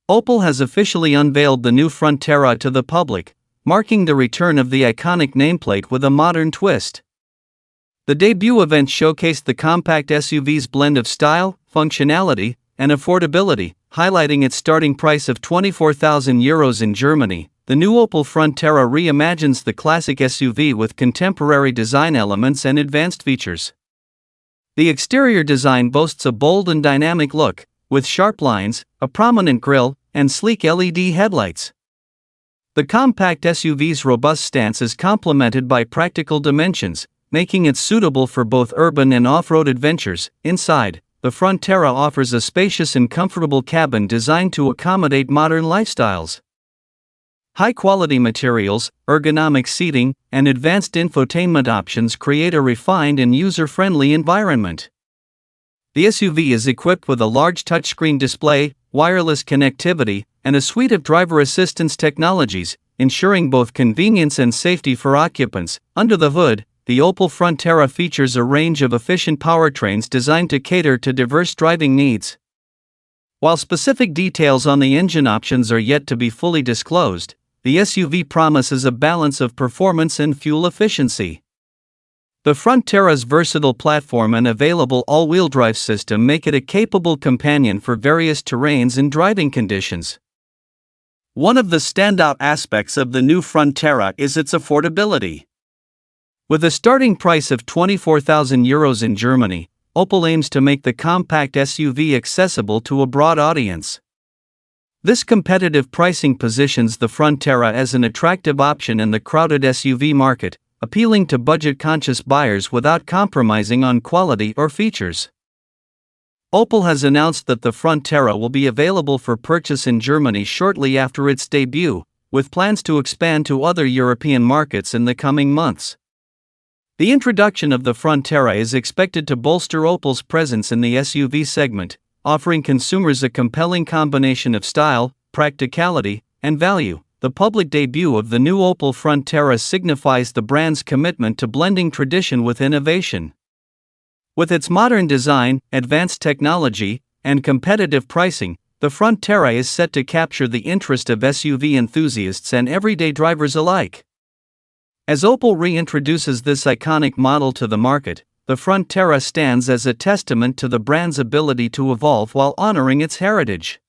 Opel has officially unveiled the new Frontera to the public, marking the return of the iconic nameplate with a modern twist. The debut event showcased the compact SUV's blend of style, functionality, and affordability, highlighting its starting price of €24,000 in Germany. The new Opel Frontera reimagines the classic SUV with contemporary design elements and advanced features. The exterior design boasts a bold and dynamic look, with sharp lines, a prominent grille, and sleek LED headlights. The compact SUV's robust stance is complemented by practical dimensions, making it suitable for both urban and off-road adventures. Inside, the Frontera offers a spacious and comfortable cabin designed to accommodate modern lifestyles. High-quality materials, ergonomic seating, and advanced infotainment options create a refined and user-friendly environment. The SUV is equipped with a large touchscreen display, wireless connectivity, and a suite of driver assistance technologies, ensuring both convenience and safety for occupants. Under the hood, the Opel Frontera features a range of efficient powertrains designed to cater to diverse driving needs. While specific details on the engine options are yet to be fully disclosed, the SUV promises a balance of performance and fuel efficiency. The Frontera's versatile platform and available all-wheel drive system make it a capable companion for various terrains and driving conditions. One of the standout aspects of the new Frontera is its affordability. With a starting price of €24,000 in Germany, Opel aims to make the compact SUV accessible to a broad audience. This competitive pricing positions the Frontera as an attractive option in the crowded SUV market, appealing to budget-conscious buyers without compromising on quality or features. Opel has announced that the Frontera will be available for purchase in Germany shortly after its debut, with plans to expand to other European markets in the coming months. The introduction of the Frontera is expected to bolster Opel's presence in the SUV segment, offering consumers a compelling combination of style, practicality, and value. The public debut of the new Opel Frontera signifies the brand's commitment to blending tradition with innovation. With its modern design, advanced technology, and competitive pricing, the Frontera is set to capture the interest of SUV enthusiasts and everyday drivers alike. As Opel reintroduces this iconic model to the market, the Frontera stands as a testament to the brand's ability to evolve while honoring its heritage.